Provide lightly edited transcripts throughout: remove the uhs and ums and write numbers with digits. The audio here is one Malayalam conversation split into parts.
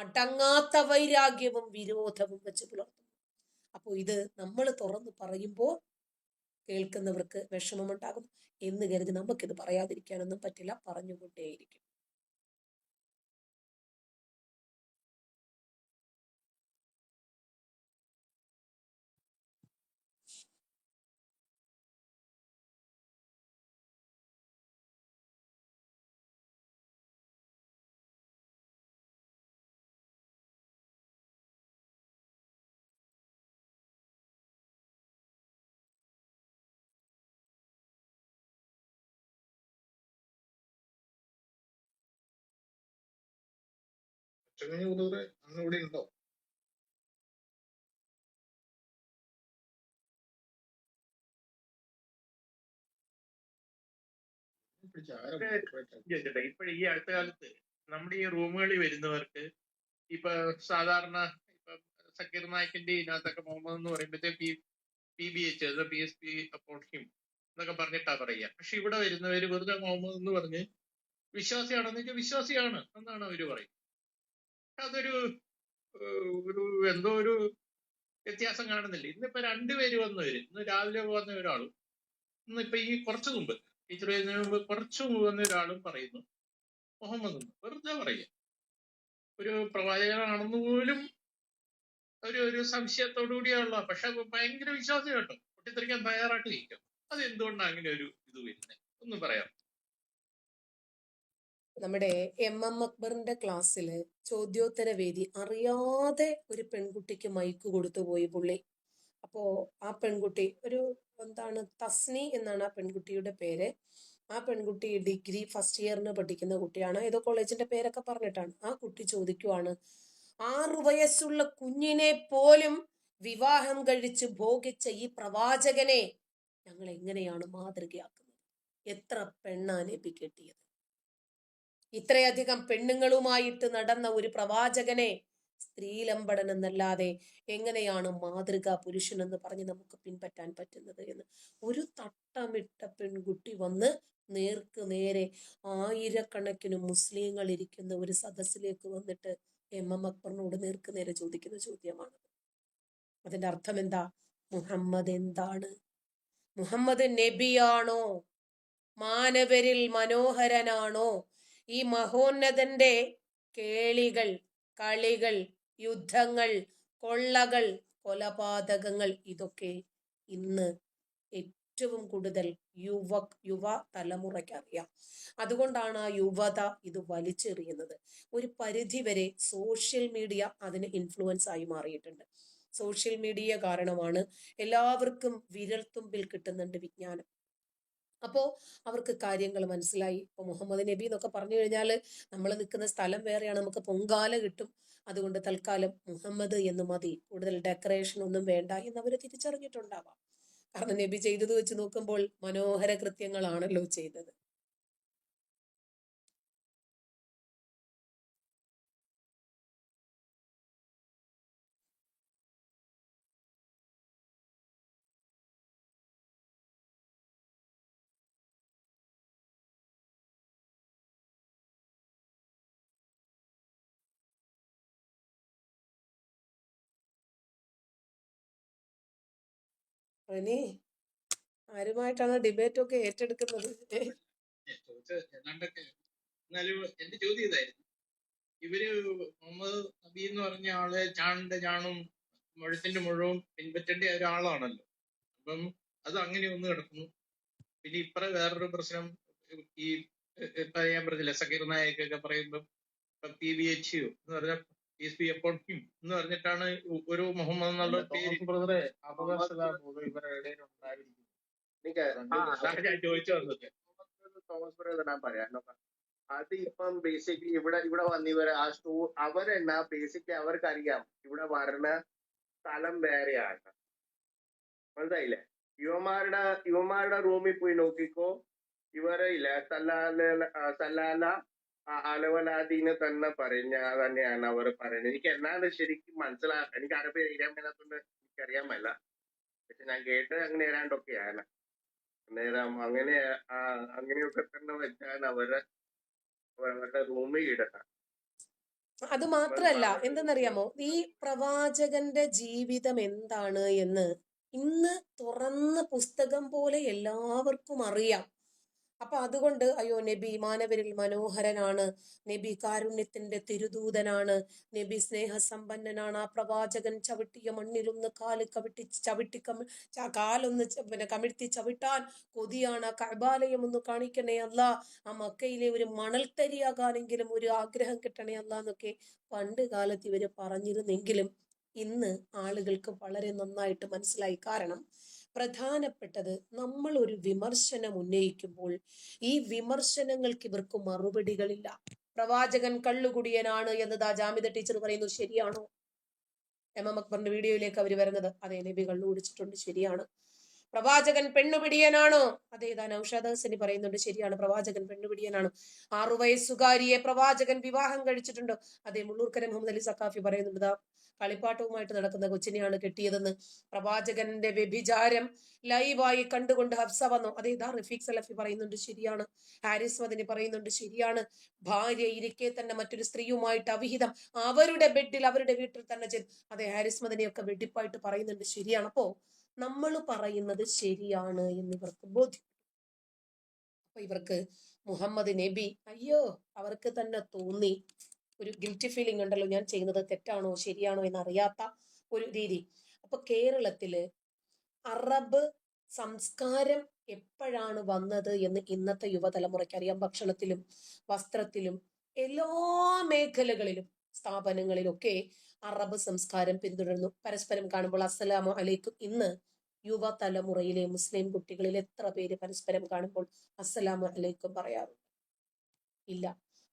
അടങ്ങാത്ത വൈരാഗ്യവും വിരോധവും വെച്ച് പുലർത്തുന്നു. അപ്പോൾ ഇത് നമ്മൾ തുറന്നു പറയുമ്പോൾ കേൾക്കുന്നവർക്ക് വിഷമമുണ്ടാകും എന്ന് കരുതി നമുക്കിത് പറയാതിരിക്കാനൊന്നും പറ്റില്ല, പറഞ്ഞുകൊണ്ടേയിരിക്കും. ഇവിടെ ഉണ്ടോ? ഇപ്പൊ ഈ അടുത്ത കാലത്ത് നമ്മുടെ ഈ റൂമുകളിൽ വരുന്നവർക്ക് ഇപ്പൊ സാധാരണ ഇപ്പൊ സക്കീർ നായിക്കിന്റെ ഇതിനകത്തൊക്കെ മുഹമ്മദ് എന്ന് പറയുമ്പോഴത്തേക്ക് PBH PSP അപ്പോൺ ഹിം എന്നൊക്കെ പറഞ്ഞിട്ടാ പറയുക. പക്ഷെ ഇവിടെ വരുന്നവര് വെറുതെ മുഹമ്മദ് എന്ന് പറഞ്ഞ് വിശ്വാസിയാണെന്ന് വെച്ചാൽ വിശ്വാസിയാണ് എന്നാണ് അവര് പറയുന്നത്. അതൊരു ഒരു എന്തോ ഒരു വ്യത്യാസം കാണുന്നില്ല. ഇന്നിപ്പോ രണ്ടുപേര് വന്നവര്, ഇന്ന് രാവിലെ വന്ന ഒരാളും ഇന്നിപ്പോ ഈ കുറച്ചു മുമ്പ് ടീച്ചർ വരുന്നതിന് മുമ്പ് കുറച്ചു മുമ്പ് വന്ന ഒരാളും പറയുന്നു മുഹമ്മദ് എന്ന്. വെറുതെ പറയുക. ഒരു പ്രവാചകനാണെന്ന് പോലും ഒരു സംശയത്തോടു കൂടിയുള്ള, പക്ഷെ ഭയങ്കര വിശ്വാസം കേട്ടോ, പൊട്ടിത്തെറിക്കാൻ തയ്യാറായിട്ട് ഇരിക്കും. അത് എന്തുകൊണ്ടാണ് അങ്ങനെ ഒരു ഇത് വരുന്നത് ഒന്ന് പറയാം. നമ്മുടെ MM അക്ബറിന്റെ ക്ലാസ്സില് ചോദ്യോത്തര വേദി അറിയാതെ ഒരു പെൺകുട്ടിക്ക് മൈക്ക് കൊടുത്തു പോയി പുള്ളി. അപ്പോ ആ പെൺകുട്ടി എന്താണ് തസ്നി എന്നാണ് ആ പെൺകുട്ടിയുടെ പേര്. ആ പെൺകുട്ടി ഡിഗ്രി ഫസ്റ്റ് ഇയറിന് പഠിക്കുന്ന കുട്ടിയാണ്. ഏതോ കോളേജിന്റെ പേരൊക്കെ പറഞ്ഞിട്ടാണ്. ആ കുട്ടി ചോദിക്കുവാണ്, 6 വയസ്സുള്ള കുഞ്ഞിനെ പോലും വിവാഹം കഴിച്ച് ഭോഗിച്ച ഈ പ്രവാചകനെ ഞങ്ങൾ എങ്ങനെയാണ് മാതൃകയാക്കുന്നത്? എത്ര പെണ്ണാ നബി കെട്ടിയത്? ഇത്രയധികം പെണ്ണുങ്ങളുമായിട്ട് നടന്ന ഒരു പ്രവാചകനെ സ്ത്രീലമ്പടൻ എന്നല്ലാതെ എങ്ങനെയാണ് മാതൃകാ പുരുഷൻ എന്ന് പറഞ്ഞ് നമുക്ക് പിൻപറ്റാൻ പറ്റുന്നത് എന്ന് ഒരു തട്ടമിട്ട പെൺകുട്ടി വന്ന് നേർക്ക് നേരെ ആയിരക്കണക്കിന് മുസ്ലിങ്ങൾ ഇരിക്കുന്ന ഒരു സദസ്സിലേക്ക് വന്നിട്ട് MM അക്ബറിനോട് നേർക്ക് നേരെ ചോദിക്കുന്ന ചോദ്യമാണ്. അതിന്റെ അർത്ഥം എന്താ? മുഹമ്മദ് എന്താണ്? മുഹമ്മദ് നബിയാണോ? മാനവരിൽ മനോഹരനാണോ? ഈ മഹോന്നതന്റെ കേളികൾ, കളികൾ, യുദ്ധങ്ങൾ, കൊള്ളകൾ, കൊലപാതകങ്ങൾ ഇതൊക്കെ ഇന്ന് ഏറ്റവും കൂടുതൽ യുവ തലമുറയ്ക്ക് അറിയാം. അതുകൊണ്ടാണ് ആ യുവത ഇത് വലിച്ചെറിയുന്നത്. ഒരു പരിധി വരെ സോഷ്യൽ മീഡിയ അതിന് ഇൻഫ്ലുവൻസ് ആയി മാറിയിട്ടുണ്ട്. സോഷ്യൽ മീഡിയ കാരണമാണ് എല്ലാവർക്കും വിരൽത്തുമ്പിൽ കിട്ടുന്നുണ്ട് വിജ്ഞാനം. അപ്പോൾ അവർക്ക് കാര്യങ്ങൾ മനസ്സിലായി. ഇപ്പോൾ മുഹമ്മദ് നബി എന്നൊക്കെ പറഞ്ഞു കഴിഞ്ഞാൽ നമ്മൾ നിൽക്കുന്ന സ്ഥലം വേറെയാണ്, നമുക്ക് പൊങ്കാല കിട്ടും. അതുകൊണ്ട് തൽക്കാലം മുഹമ്മദ് എന്ന് മതി, കൂടുതൽ ഡെക്കറേഷൻ ഒന്നും വേണ്ട എന്ന് അവർ തിരിച്ചറിഞ്ഞിട്ടുണ്ടാവാം. കാരണം നബി ചെയ്തത് വെച്ച് നോക്കുമ്പോൾ മനോഹര കൃത്യങ്ങളാണല്ലോ ചെയ്തത്. ഇനി ആരുമായിട്ടാണ് ഡിബേറ്റ് ഒക്കെ ഏറ്റെടുക്കുന്നത്? എന്നാലും എന്റെ ചോദ്യം ഇതായിരുന്നു, ഇവര് മുഹമ്മദ് നബി എന്ന് പറഞ്ഞ ആള് ചാണിന്റെ ചാണും മുഴത്തിന്റെ മുഴവും പിൻപറ്റേണ്ട ഒരാളാണല്ലോ. അപ്പം അത് അങ്ങനെ ഒന്ന് കിടക്കുന്നു. പിന്നെ ഇപ്പറ വേറൊരു പ്രശ്നം, ഈ ഇപ്പൊ ഞാൻ പറഞ്ഞില്ല സക്കീർ നായിക്കൊക്കെ പറയുമ്പം PBH എന്ന് പറഞ്ഞാൽ PSP അപ്പോൺ ഹിം എന്ന് പറഞ്ഞിട്ടാണ് ഒരു മുഹമ്മദ് എന്നുള്ള പേര്. ഞാൻ ചോദിച്ചു വന്നത് തോമസ് ബ്രദർ ഞാൻ പറയാം. അത് ഇപ്പം ബേസിക്കലി ഇവിടെ വന്നിവരെ അവരെന്നാ ബേസിക്കലി അവർക്കറിയാം ഇവിടെ വരുന്ന സ്ഥലം വേറെയാണ്. മനസ്സിലായില്ലേ? യുവമാരുടെ റൂമിൽ പോയി നോക്കിക്കോ, ഇവരെ ഇല്ല സല്ലാല അലവലാദീനെ തന്നെ തന്നെയാണ് അവർ പറയുന്നത്. എനിക്ക് എന്നാണ് ശരിക്കും മനസ്സിലാക്കാൻ, എനിക്ക് അറബി എഴുതാൻ മേലാത്തോണ്ട് എനിക്കറിയാൻ മേല. പക്ഷെ ഞാൻ കേട്ടത് അങ്ങനെ ഏതാണ്ടൊക്കെയാണ്. അന്നേരം അങ്ങനെയൊക്കെ തന്നെ വെച്ചാണ് അവരുടെ റൂമിൽ ഇടുക. അത് ഇവർ മാത്രല്ല, പറഞ്ഞത് എന്തെന്നറിയാമോ, ഈ പ്രവാചകന്റെ ജീവിതം എന്താണ് എന്ന് ഇന്ന് തുറന്ന പുസ്തകം പോലെ എല്ലാവർക്കും അറിയാം. അപ്പൊ അതുകൊണ്ട് അയ്യോ, നബി മാനവരിൽ മനോഹരനാണ്, നബി കാരുണ്യത്തിന്റെ തിരുദൂതനാണ്, നബി സ്നേഹസമ്പന്നനാണ്, ആ പ്രവാചകൻ ചവിട്ടിയ മണ്ണിലൊന്ന് കാലൊന്ന് കമിഴ്ത്തി ചവിട്ടാൻ കൊതിയാണ്, ആ കഅബാലയം ഒന്ന് കാണിക്കണേ അല്ല, ആ മക്കയിലെ ഒരു മണൽത്തരിയാകാനെങ്കിലും ഒരു ആഗ്രഹം കിട്ടണേ അല്ല എന്നൊക്കെ പണ്ട് കാലത്ത് ഇവര് പറഞ്ഞിരുന്നെങ്കിലും ഇന്ന് ആളുകൾക്ക് വളരെ നന്നായിട്ട് മനസ്സിലായി. കാരണം പ്രധാനപ്പെട്ടത്, നമ്മൾ ഒരു വിമർശനം ഉന്നയിക്കുമ്പോൾ ഈ വിമർശനങ്ങൾക്ക് ഇവർക്ക് മറുപടികളില്ല. പ്രവാചകൻ കള്ളുകുടിയനാണ് എന്നതാ ജാമിദ ടീച്ചർ പറയുന്നു, ശരിയാണോ? എം അക്ബറിന്റെ വീഡിയോയിലേക്ക് അവർ വരുന്നത്, അതെ നബി കള്ളു കുടിച്ചിട്ടുണ്ട്, ശരിയാണ്. പ്രവാചകൻ പെണ്ണുപിടിയനാണോ? അതേതാ നൗഷാദ് ഹസനി പറയുന്നുണ്ട്, ശരിയാണ്, പ്രവാചകൻ പെണ്ണുപിടിയനാണ്. 6 വയസ്സുകാരിയെ പ്രവാചകൻ വിവാഹം കഴിച്ചിട്ടുണ്ടോ? അതേ, മുള്ളൂർക്കര മുഹമ്മദ് അലി സക്കാഫി പറയുന്നുണ്ട്, കളിപ്പാട്ടവുമായിട്ട് നടക്കുന്ന കൊച്ചിനെയാണ് കെട്ടിയതെന്ന്. പ്രവാചകന്റെ വ്യഭിചാരം ലൈവായി കണ്ടുകൊണ്ട് ഹഫ്സ വന്നു. അതേതാ റഫീഖ് സലഫി പറയുന്നുണ്ട്, ശരിയാണ്. ഹാരിസ് മദനി പറയുന്നുണ്ട്, ശരിയാണ്. ഭാര്യ ഇരിക്കെ തന്നെ മറ്റൊരു സ്ത്രീയുമായിട്ട് അവിഹിതം, അവരുടെ ബെഡിൽ അവരുടെ വീട്ടിൽ തന്നെ ചെയ്തു. അതെ, ഹാരിസ് മദനിയൊക്കെ വെടിപ്പായിട്ട് പറയുന്നുണ്ട്, ശരിയാണ്. അപ്പോ നമ്മൾ പറയുന്നത് ശരിയാണ് എന്ന് ഇവർക്ക് ബോധ്യം. അപ്പൊ ഇവർക്ക് മുഹമ്മദ് നബി, അയ്യോ, അവർക്ക് തന്നെ തോന്നി, ഒരു ഗിൽറ്റി ഫീലിംഗ് ഉണ്ടല്ലോ, ഞാൻ ചെയ്യുന്നത് തെറ്റാണോ ശരിയാണോ എന്നറിയാത്ത ഒരു രീതി. അപ്പൊ കേരളത്തില് അറബ് സംസ്കാരം എപ്പോഴാണ് വന്നത് എന്ന് ഇന്നത്തെ യുവതലമുറയ്ക്ക് അറിയാം. ഭക്ഷണത്തിലും വസ്ത്രത്തിലും എല്ലാ മേഖലകളിലും സ്ഥാപനങ്ങളിലൊക്കെ അറബ് സംസ്കാരം പിന്തുടരുന്നു. പരസ്പരം കാണുമ്പോൾ അസ്സലാമു അലൈക്കും. ഇന്ന് യുവതലമുറയിലെ മുസ്ലിം കുട്ടികളിൽ എത്ര പേര് പരസ്പരം കാണുമ്പോൾ അസ്സലാമു അലൈക്കും പറയാറുണ്ട്? ഇല്ല.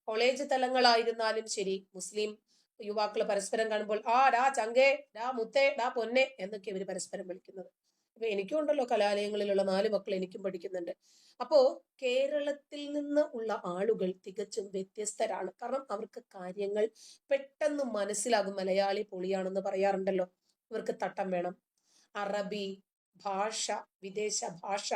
കോളേജ് തലങ്ങളായിരുന്നാലും ശരി, മുസ്ലിം യുവാക്കൾ പരസ്പരം കാണുമ്പോൾ ആ ഡാ ചങ്കേ, ഡാ മുത്തേ, ഡാ പൊന്നെ എന്നൊക്കെ ഇവര് പരസ്പരം വിളിക്കുന്നത്. അപ്പൊ എനിക്കും ഉണ്ടല്ലോ കലാലയങ്ങളിലുള്ള 4 മക്കൾ, എനിക്കും പഠിക്കുന്നുണ്ട്. അപ്പോ കേരളത്തിൽ നിന്ന് ഉള്ള ആളുകൾ തികച്ചും വ്യത്യസ്തരാണ്. കാരണം അവർക്ക് കാര്യങ്ങൾ പെട്ടെന്ന് മനസ്സിലാകും. മലയാളി പൊളിയാണെന്ന് പറയാറുണ്ടല്ലോ, ഇവർക്ക് തട്ടം വേണം. അറബി ഭാഷ, വിദേശ ഭാഷ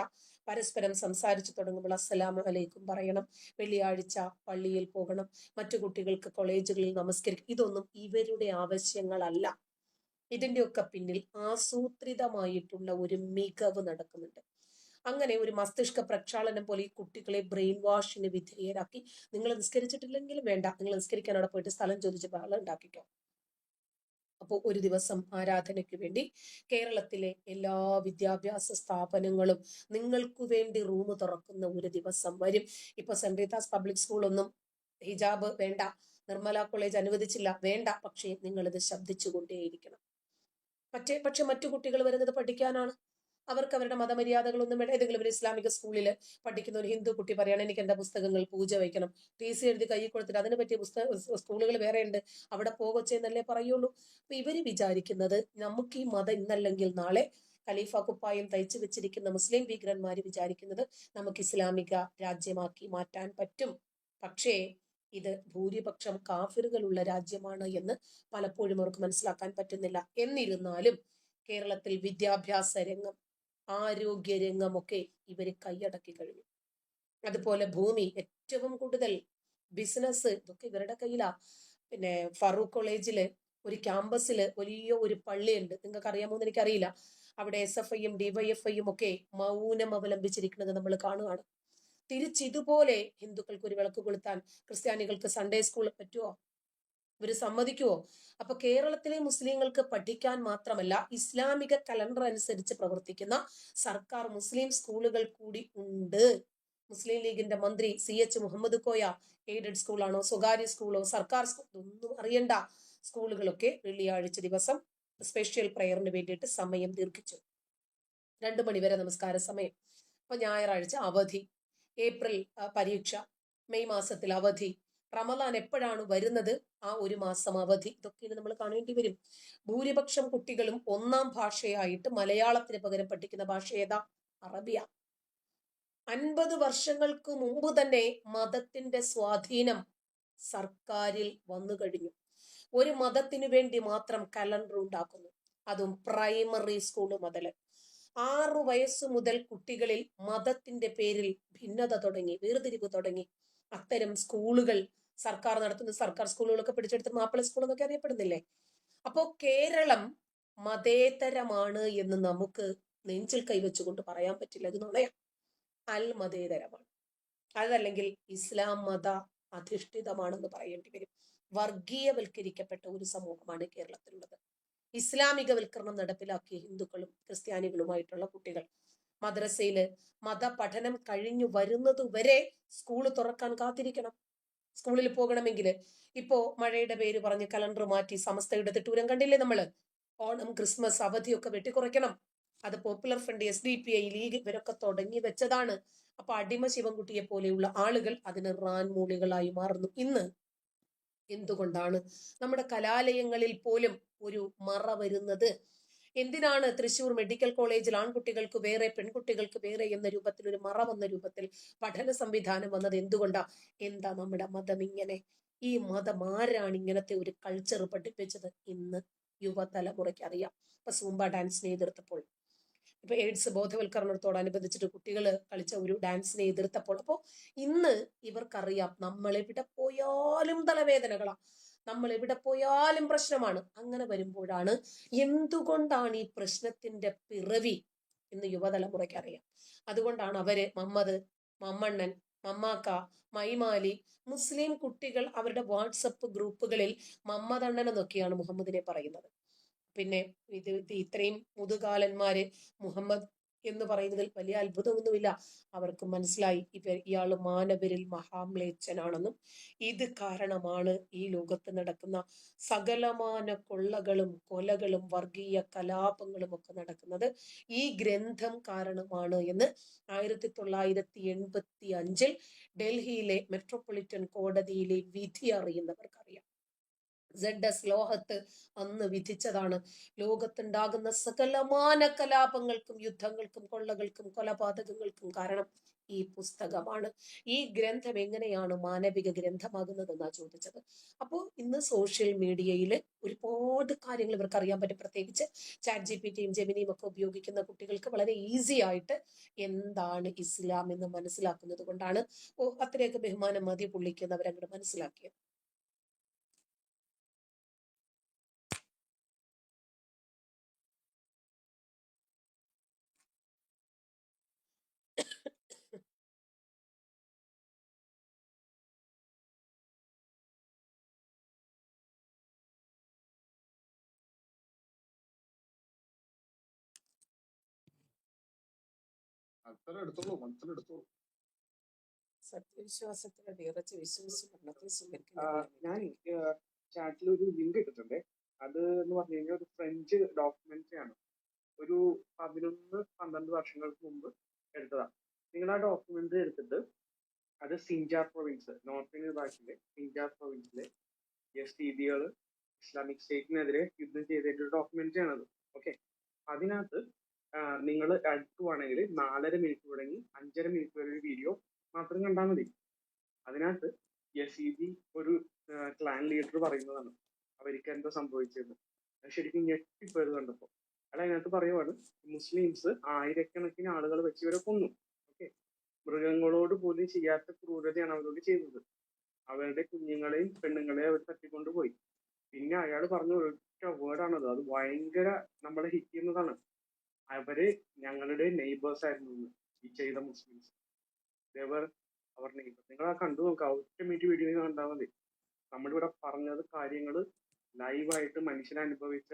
പരസ്പരം സംസാരിച്ചു തുടങ്ങുമ്പോൾ അസ്സലാമു അലൈക്കും പറയണം. വെള്ളിയാഴ്ച പള്ളിയിൽ പോകണം, മറ്റു കുട്ടികൾക്ക് കോളേജുകളിൽ നമസ്കരിക്കും. ഇതൊന്നും ഇവരുടെ ആവശ്യങ്ങളല്ല. ഇതിന്റെയൊക്കെ പിന്നിൽ ആസൂത്രിതമായിട്ടുള്ള ഒരു മികവ് നടക്കുന്നുണ്ട്. അങ്ങനെ ഒരു മസ്തിഷ്ക പ്രക്ഷാളനം പോലെ ഈ കുട്ടികളെ ബ്രെയിൻ വാഷിന് വിധേയരാക്കി, നിങ്ങൾ നിസ്കരിച്ചിട്ടില്ലെങ്കിലും വേണ്ട, നിങ്ങൾ നിസ്കരിക്കാൻ അവിടെ പോയിട്ട് സ്ഥലം ചോദിച്ച് ബഹളം ഉണ്ടാക്കിക്കോ. അപ്പോൾ ഒരു ദിവസം ആരാധനയ്ക്ക് വേണ്ടി കേരളത്തിലെ എല്ലാ വിദ്യാഭ്യാസ സ്ഥാപനങ്ങളും നിങ്ങൾക്ക് വേണ്ടി റൂം തുറക്കുന്ന ഒരു ദിവസം വരും. ഇപ്പൊ സെന്റ് റീതാസ് പബ്ലിക് സ്കൂളൊന്നും ഹിജാബ് വേണ്ട, നിർമ്മല കോളേജ് അനുവദിച്ചില്ല, വേണ്ട, പക്ഷേ നിങ്ങളിത് ശബ്ദിച്ചുകൊണ്ടേയിരിക്കണം. പക്ഷെ മറ്റു കുട്ടികൾ വരുന്നത് പഠിക്കാനാണ്. അവർക്ക് അവരുടെ മതമര്യാദകളൊന്നും വേണ്ട. ഏതെങ്കിലും ഒരു ഇസ്ലാമിക സ്കൂളിൽ പഠിക്കുന്ന ഒരു ഹിന്ദു കുട്ടി പറയാണ്, എനിക്ക് എന്റെ പുസ്തകങ്ങൾ പൂജ വയ്ക്കണം, TC എഴുതി കൈ കൊടുത്തിട്ട് അതിന് പറ്റിയ സ്കൂളുകൾ വേറെ ഉണ്ട്, അവിടെ പോകച്ചെന്നല്ലേ പറയുള്ളൂ. അപ്പൊ ഇവര് വിചാരിക്കുന്നത്, നമുക്ക് ഈ മതം ഇന്നല്ലെങ്കിൽ നാളെ ഖലീഫ കുപ്പായം തയ്ച്ചു വെച്ചിരിക്കുന്ന മുസ്ലിം ഭീകരന്മാര് വിചാരിക്കുന്നത് നമുക്ക് ഇസ്ലാമിക രാജ്യമാക്കി മാറ്റാൻ പറ്റും. പക്ഷേ ഇത് ഭൂരിപക്ഷം കാഫിറുകളുള്ള രാജ്യമാണ് എന്ന് പലപ്പോഴും അവർക്ക് മനസ്സിലാക്കാൻ പറ്റുന്നില്ല. എന്നിരുന്നാലും കേരളത്തിൽ വിദ്യാഭ്യാസ രംഗം, ആരോഗ്യ രംഗമൊക്കെ ഇവര് കൈയടക്കി കഴിഞ്ഞു. അതുപോലെ ഭൂമി, ഏറ്റവും കൂടുതൽ ബിസിനസ് ഇതൊക്കെ ഇവരുടെ കയ്യിലാ. പിന്നെ ഫറൂഖ് കോളേജില് ഒരു ക്യാമ്പസില് വലിയ ഒരു പള്ളിയുണ്ട്, നിങ്ങൾക്ക് അറിയാമോ എന്ന് എനിക്കറിയില്ല. അവിടെ SFIയും DYFIയും ഒക്കെ മൗനം അവലംബിച്ചിരിക്കുന്നത് നമ്മൾ കാണുകയാണ്. തിരിച്ചിതുപോലെ ഹിന്ദുക്കൾക്ക് ഒരു വിളക്ക് കൊളുത്താൻ ക്രിസ്ത്യാനികൾക്ക് സൺഡേ സ്കൂൾ പറ്റുമോ? ഇവര് സമ്മതിക്കുവോ? അപ്പൊ കേരളത്തിലെ മുസ്ലിങ്ങൾക്ക് പഠിക്കാൻ മാത്രമല്ല, ഇസ്ലാമിക കലണ്ടർ അനുസരിച്ച് പ്രവർത്തിക്കുന്ന സർക്കാർ മുസ്ലിം സ്കൂളുകൾ കൂടി ഉണ്ട്. മുസ്ലിം ലീഗിന്റെ മന്ത്രി CH മുഹമ്മദ് കോയ എയ്ഡഡ് സ്കൂളാണോ, സ്വകാര്യ സ്കൂളോ, സർക്കാർ സ്കൂൾ, ഒന്നും അറിയണ്ട, സ്കൂളുകളൊക്കെ വെള്ളിയാഴ്ച ദിവസം സ്പെഷ്യൽ പ്രയറിന് വേണ്ടിയിട്ട് സമയം ദീർഘിച്ചു. 2 മണിവരെ നമസ്കാര സമയം. അപ്പൊ ഞായറാഴ്ച അവധി, ഏപ്രിൽ പരീക്ഷ, മെയ് മാസത്തിൽ അവധി, റമദാൻ എപ്പോഴാണ് വരുന്നത് ആ ഒരു മാസം അവധി. ഇതൊക്കെ നമ്മൾ കാണേണ്ടി വരും. ഭൂരിപക്ഷം കുട്ടികളും 1ാം ഭാഷയായിട്ട് മലയാളത്തിന് പകരം പഠിക്കുന്ന ഭാഷ ഏതാ? അറബിയ. 50 വർഷങ്ങൾക്ക് മുമ്പ് തന്നെ മതത്തിന്റെ സ്വാധീനം സർക്കാരിൽ വന്നു കഴിഞ്ഞു. ഒരു മതത്തിനു വേണ്ടി മാത്രം കലണ്ടർ ഉണ്ടാക്കുന്നു, അതും പ്രൈമറി സ്കൂൾ മുതൽ. 6 വയസ്സ് മുതൽ കുട്ടികളിൽ മതത്തിന്റെ പേരിൽ ഭിന്നത തുടങ്ങി, വേർതിരിവ് തുടങ്ങി. അത്തരം സ്കൂളുകൾ സർക്കാർ നടത്തുന്ന സർക്കാർ സ്കൂളുകളൊക്കെ പിടിച്ചെടുത്ത് മാപ്പിള സ്കൂൾ എന്നൊക്കെ അറിയപ്പെടുന്നില്ലേ? അപ്പോ കേരളം മതേതരമാണ് എന്ന് നമുക്ക് നെഞ്ചിൽ കൈവച്ചുകൊണ്ട് പറയാൻ പറ്റില്ല. ഇത് നുണയാണ്. അൽ മതേതരമാണ്, അതല്ലെങ്കിൽ ഇസ്ലാം മത അധിഷ്ഠിതമാണെന്ന് പറയേണ്ടി വരും. വർഗീയവൽക്കരിക്കപ്പെട്ട ഒരു സമൂഹമാണ് കേരളത്തിലുള്ളത്. ഇസ്ലാമികവൽക്കരണം നടപ്പിലാക്കിയ ഹിന്ദുക്കളും ക്രിസ്ത്യാനികളുമായിട്ടുള്ള കുട്ടികൾ മദ്രസയില് മതപഠനം കഴിഞ്ഞു വരുന്നത് വരെ സ്കൂള് തുറക്കാൻ കാത്തിരിക്കണം. സ്കൂളിൽ പോകണമെങ്കിൽ ഇപ്പോ മഴയുടെ പേര് പറഞ്ഞ് കലണ്ടർ മാറ്റി സമസ്തയുടെ തിട്ടൂരം കണ്ടില്ലേ നമ്മള്? ഓണം ക്രിസ്മസ് അവധിയൊക്കെ വെട്ടിക്കുറയ്ക്കണം. അത് പോപ്പുലർ ഫ്രണ്ട്, SDPI, ലീഗ് ഇവരൊക്കെ തുടങ്ങി വെച്ചതാണ്. അപ്പൊ അടിമ ശിവൻകുട്ടിയെ പോലെയുള്ള ആളുകൾ അതിന് റാൻമൂളികളായി മാറുന്നു. ഇന്ന് എന്തുകൊണ്ടാണ് നമ്മുടെ കലാലയങ്ങളിൽ പോലും ഒരു മറ വരുന്നത്? എന്തിനാണ് തൃശൂർ മെഡിക്കൽ കോളേജിൽ ആൺകുട്ടികൾക്ക് വേറെ പെൺകുട്ടികൾക്ക് വേറെ എന്ന രൂപത്തിൽ ഒരു മറ വന്ന രൂപത്തിൽ പഠന സംവിധാനം വന്നത്? എന്തുകൊണ്ടാ? എന്താ നമ്മുടെ മതം ഇങ്ങനെ? ഈ മതം ആരാണ് ഇങ്ങനത്തെ ഒരു കൾച്ചർ പഠിപ്പിച്ചത്? ഇന്ന് യുവതലമുറയ്ക്ക് അറിയാം. ഇപ്പൊ സൂംബ ഡാൻസിനെ എതിർത്തപ്പോൾ, ഇപ്പൊ എയ്ഡ്സ് ബോധവൽക്കരണത്തോടനുബന്ധിച്ചിട്ട് കുട്ടികൾ കളിച്ച ഒരു ഡാൻസിനെ എതിർത്തപ്പോൾ, അപ്പോ ഇന്ന് ഇവർക്കറിയാം നമ്മൾ എവിടെ പോയാലും തലവേദനകളാ, നമ്മൾ എവിടെ പോയാലും പ്രശ്നമാണ്. അങ്ങനെ വരുമ്പോഴാണ് എന്തുകൊണ്ടാണ് ഈ പ്രശ്നത്തിന്റെ പിറവി എന്ന് യുവതലമുറയ്ക്ക് അറിയാം. അതുകൊണ്ടാണ് അവര് മമ്മദ്, മമ്മണ്ണൻ, മമ്മാക്ക, മൈമാലി, മുസ്ലിം കുട്ടികൾ അവരുടെ വാട്സപ്പ് ഗ്രൂപ്പുകളിൽ മമ്മദണ്ണൻ എന്നൊക്കെയാണ് മുഹമ്മദിനെ പറയുന്നത്. പിന്നെ ഇത് ഇത്രയും മുതുകാലന്മാര് മുഹമ്മദ് എന്ന് പറയുന്നതിൽ വലിയ അത്ഭുതമൊന്നുമില്ല. അവർക്ക് മനസ്സിലായി ഇയാള് മാനവരിൽ മഹാമ്ലേച്ഛനാണെന്നും ഇത് കാരണമാണ് ഈ ലോകത്ത് നടക്കുന്ന സകലമാന കൊള്ളകളും കൊലകളും വർഗീയ കലാപങ്ങളും ഒക്കെ നടക്കുന്നത് ഈ ഗ്രന്ഥം കാരണമാണ് എന്ന് 1985 ഡൽഹിയിലെ മെട്രോപൊളിറ്റൻ കോടതിയിലെ വിധി അറിയുന്നവർക്കറിയാം. ZS ലോഹത്ത് അന്ന് വിധിച്ചതാണ്. ലോകത്തുണ്ടാകുന്ന സകലമാന കലാപങ്ങൾക്കും യുദ്ധങ്ങൾക്കും കൊള്ളകൾക്കും കൊലപാതകങ്ങൾക്കും കാരണം ഈ പുസ്തകമാണ്. ഈ ഗ്രന്ഥം എങ്ങനെയാണ് മാനവിക ഗ്രന്ഥമാകുന്നതെന്നാ ചോദിച്ചത്. അപ്പോൾ ഇന്ന് സോഷ്യൽ മീഡിയയിൽ ഒരുപാട് കാര്യങ്ങൾ ഇവർക്ക് അറിയാൻ പറ്റും. പ്രത്യേകിച്ച് ChatGPTയും ജെമിനിയും ഒക്കെ ഉപയോഗിക്കുന്ന കുട്ടികൾക്ക് വളരെ ഈസി ആയിട്ട് എന്താണ് ഇസ്ലാം എന്ന് മനസ്സിലാക്കുന്നത് കൊണ്ടാണ് അത്രയൊക്കെ ബഹുമാനം മതി പുള്ളിക്ക് അവരങ്ങോട്ട് മനസ്സിലാക്കിയത്. സത്യവിശ്വാസത്തിലെ വിറച്ച് വിശ്വസിച്ച് മരണത്തെ സ്വീകരിക്കുന്ന ഞാൻ ചാറ്റിൽ ഒരു ലിങ്ക് ഇട്ടിട്ടുണ്ട്. അത് എന്ന് പറഞ്ഞു കഴിഞ്ഞാൽ ഒരു ഫ്രഞ്ച് ഡോക്യുമെന്ററി ആണ്. ഒരു 11-12 വർഷങ്ങൾക്ക് മുമ്പ് എടുത്തതാണ്. നിങ്ങൾ ആ ഡോക്യുമെന്ററി എടുത്തിട്ട് അത് സിൻജാർ പ്രൊവിൻസ്, നോർത്തേൺ ഇറാഖിലെ സിൻജാർ പ്രൊവിൻസിലെ യസീദികൾ ഇസ്ലാമിക് സ്റ്റേറ്റിനെതിരെ യുദ്ധം ചെയ്തതിന്റെ ഒരു ഡോക്യുമെന്ററി ആണത്. ഓക്കെ, അതിനകത്ത് നിങ്ങൾ അടുക്കുവാണെങ്കിൽ 4.5 മിനിറ്റ് തുടങ്ങി 5.5 മിനിറ്റ് വരെ ഒരു വീഡിയോ മാത്രം കണ്ടാൽ മതി. അതിനകത്ത് യസീദി ഒരു ക്ലാൻ ലീഡർ പറയുന്നതാണ് അവർക്ക് എന്താ സംഭവിച്ചത്. ശരിക്കും ഞെട്ടിപ്പോയത് കണ്ടപ്പോൾ. അല്ല, അതിനകത്ത് പറയുവാണ് മുസ്ലിംസ് ആയിരക്കണക്കിന് ആളുകൾ വെച്ച് ഇവരെ കൊന്നു. ഓക്കെ, മൃഗങ്ങളോട് പോലും ചെയ്യാത്ത ക്രൂരതയാണ് അവരോട് ചെയ്തത്. അവരുടെ കുഞ്ഞുങ്ങളെയും പെണ്ണുങ്ങളെയും അവർ തട്ടിക്കൊണ്ടുപോയി. പിന്നെ അയാൾ പറഞ്ഞ ഒരൊറ്റ വേർഡാണത്, അത് ഭയങ്കര നമ്മളെ ഹിറ്റ് ചെയ്യുന്നതാണ്. അവര് ഞങ്ങളുടെ നെയ്ബേഴ്സ് ആയിരുന്നു ഈ ചെയ്ത മുസ്ലിംസ്. ദേവർ അവർ നെയ്ബേഴ്സ്. നിങ്ങൾ ആ കണ്ടു നോക്കുക, ഒറ്റ മിനിറ്റ് വീഡിയോ കണ്ടാൽ മതി. നമ്മളിവിടെ പറഞ്ഞത് കാര്യങ്ങൾ ലൈവായിട്ട് മനുഷ്യനെ അനുഭവിച്ച